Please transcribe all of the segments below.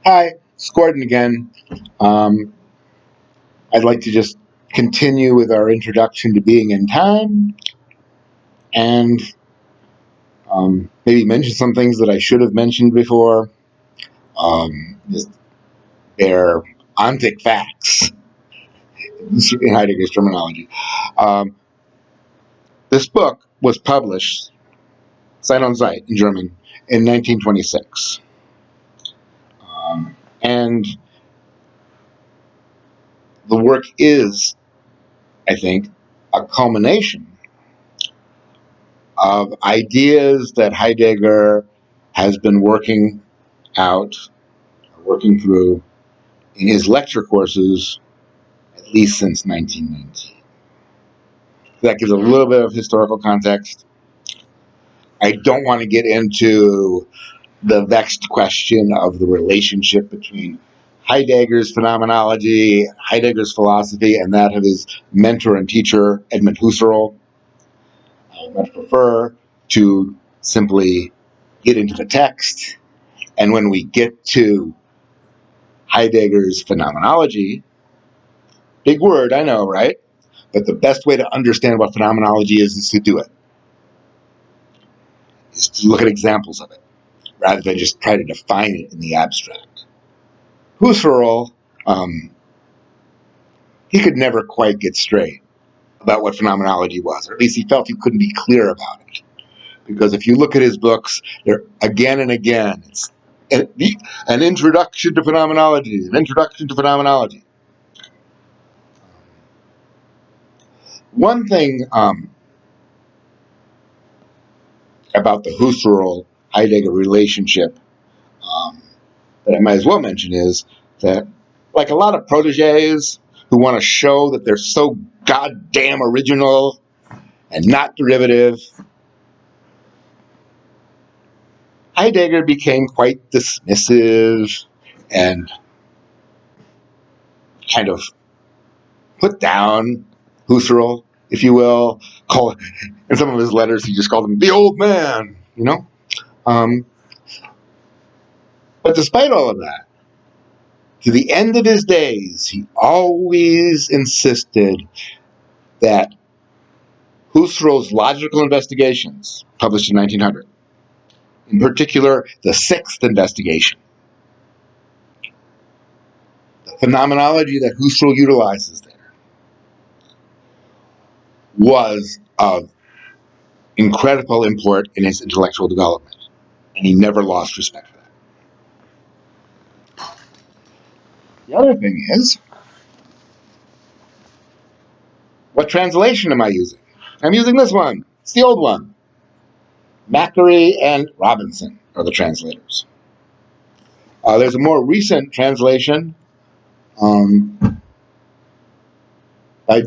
Hi, it's Gordon again. Um, I'd like to just continue with our introduction to being in time and maybe mention some things that I should have mentioned before. Just they're ontic facts in Heidegger's terminology. Um, this book was published, Zeit on Zeit in German, in 1926. And the work is, I think, a culmination of ideas that Heidegger has been out, working through in his lecture courses at least since 1919. That gives a little bit of historical context. I don't want to get into the vexed question of the relationship between Heidegger's phenomenology, Heidegger's philosophy, and that of his mentor and teacher, Edmund Husserl. I would much prefer to simply get into the text. And when we get to Heidegger's phenomenology, big word, I know, right? But the best way to understand what phenomenology is to do it, is to look at examples of it, rather than just try to define it in the abstract. Husserl, he could never quite get straight about what phenomenology was, or at least he felt he couldn't be clear about it. Because if you look at his books, they're again and again, it's an introduction to phenomenology, an introduction to phenomenology. One thing about the Husserl Heidegger relationship that I might as well mention is that, like a lot of proteges who want to show that they're so goddamn original and not derivative, Heidegger became quite dismissive and kind of put down Husserl, if you will. In some of his letters, he just called him the old man, you know? Um, but despite all of that, to the end of his days, he always insisted that Husserl's Logical Investigations, published in 1900, in particular, the sixth investigation, the phenomenology that Husserl utilizes there, was of incredible import in his intellectual development, and he never lost respect for that. The other thing is, what translation am I using? I'm using this one. It's the old one. Macquarie and Robinson are the translators. There's a more recent translation by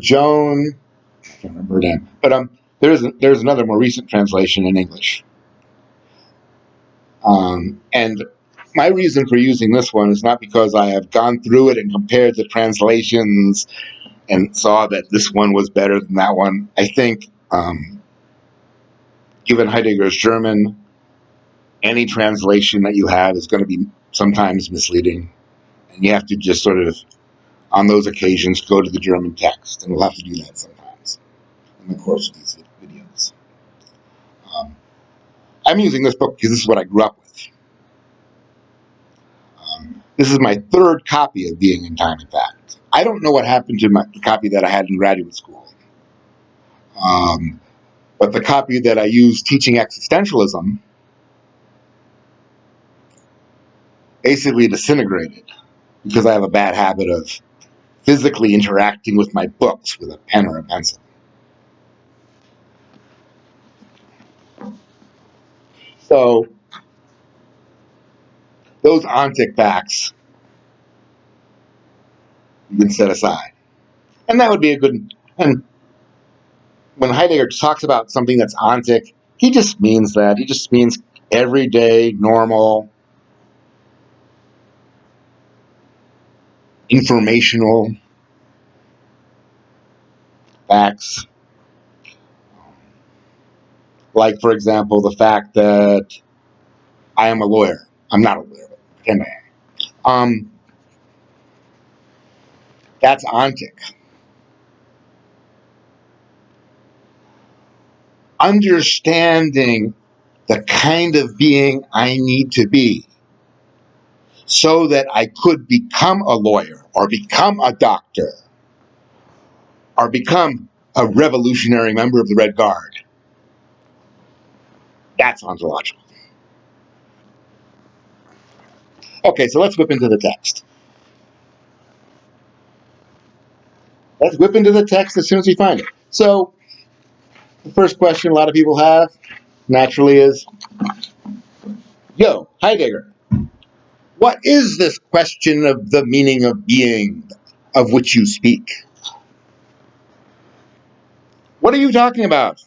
Joan. I can't remember her name, but there's another more recent translation in English. And my reason for using this one is not because I have gone through it and compared the translations and saw that this one was better than that one. I think, given Heidegger's German, any translation that you have is going to be sometimes misleading. And you have to just sort of, on those occasions, go to the German text. And we'll have to do that sometimes in the course of these videos. I'm using this book because this is what I grew up with. This is my third copy of Being in Time, in fact. I don't know what happened to the copy that I had in graduate school. But the copy that I used teaching existentialism basically disintegrated because I have a bad habit of physically interacting with my books with a pen or a pencil. So those ontic facts you can set aside. And that would be a good. And when Heidegger talks about something that's ontic, he just means that. He just means everyday, normal, informational facts. Like, for example, the fact that I am a lawyer. I'm not a lawyer, but pretend I am. Um, that's ontic. Understanding the kind of being I need to be so that I could become a lawyer or become a doctor or become a revolutionary member of the Red Guard. That's ontological. Okay, so let's whip into the text. Let's whip into the text as soon as we find it. So, the first question a lot of people have, naturally, is, yo, Heidegger, what is this question of the meaning of being of which you speak? What are you talking about?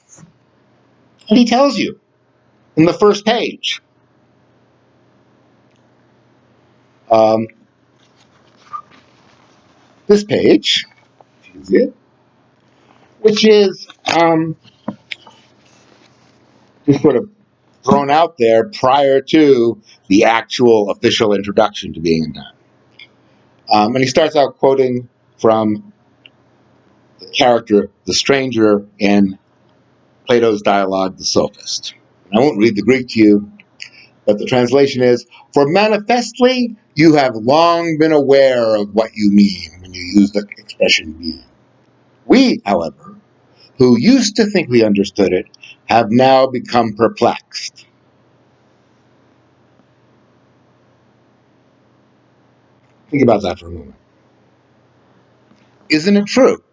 And he tells you in the first page. Um, this page, which is just sort of thrown out there prior to the actual official introduction to being and time. And he starts out quoting from the character, the stranger, in Plato's dialogue, The Sophist. I won't read the Greek to you, but the translation is, for manifestly you have long been aware of what you mean when you use the expression being. We, however, who used to think we understood it, have now become perplexed. Think about that for a moment. Isn't it true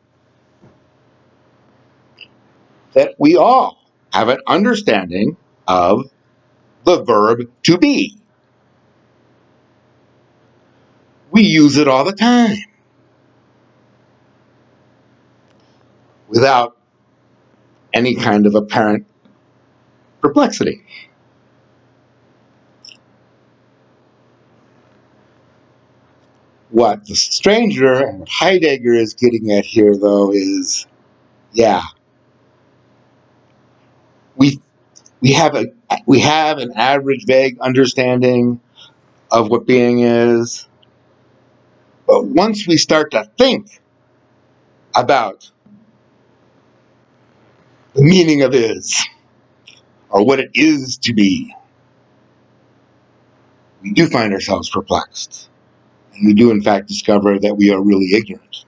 that we all have an understanding of the verb to be? We use it all the time without any kind of apparent perplexity. What the stranger and what Heidegger is getting at here, though, is yeah, we we have a we have an average vague understanding of what being is, but once we start to think about the meaning of is or what it is to be, we do find ourselves perplexed. And we do, in fact, discover that we are really ignorant.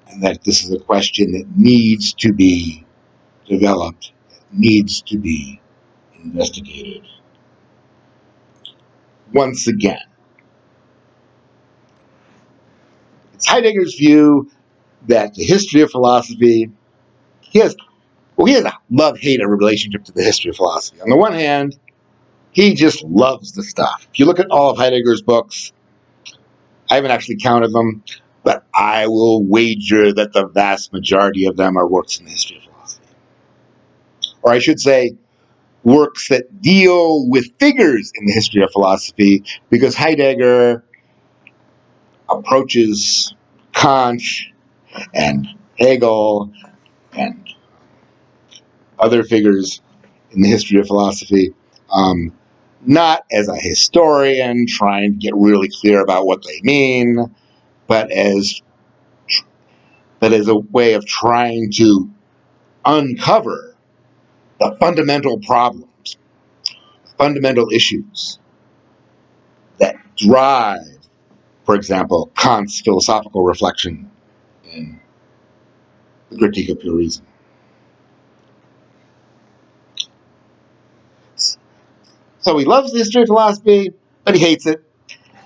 And that this is a question that needs to be developed, needs to be investigated. Once again, it's Heidegger's view that the history of philosophy, he has a love-hate relationship to the history of philosophy. On the one hand, he just loves the stuff. If you look at all of Heidegger's books, I haven't actually counted them, but I will wager that the vast majority of them are works in the history of philosophy. Or I should say, works that deal with figures in the history of philosophy, because Heidegger approaches Kant and Hegel and other figures in the history of philosophy, not as a historian trying to get really clear about what they mean, but as a way of trying to uncover the fundamental problems, fundamental issues that drive, for example, Kant's philosophical reflection in the Critique of Pure Reason. So he loves the history of philosophy, but he hates it,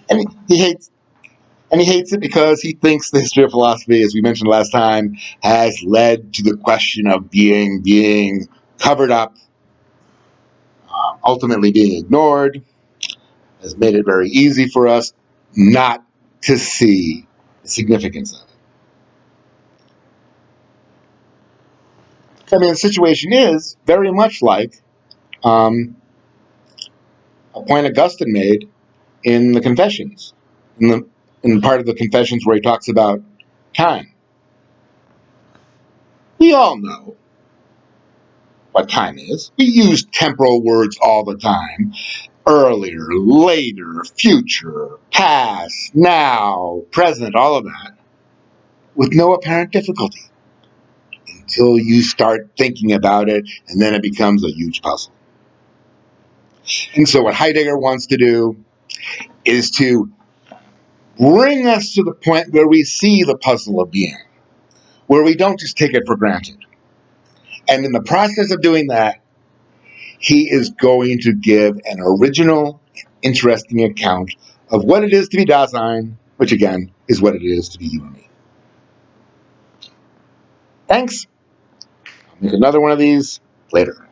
and he hates it because he thinks the history of philosophy, as we mentioned last time, has led to the question of being covered up, ultimately being ignored, has made it very easy for us not to see the significance of it. I mean, the situation is very much like a point Augustine made in the Confessions, in part of the Confessions where he talks about time. We all know what time is. We use temporal words all the time, earlier, later, future, past, now, present, all of that, with no apparent difficulty until you start thinking about it, and then it becomes a huge puzzle. And so what Heidegger wants to do is to bring us to the point where we see the puzzle of being, where we don't just take it for granted. And in the process of doing that, he is going to give an original, interesting account of what it is to be Dasein, which again is what it is to be you and me. Thanks. I'll make another one of these later.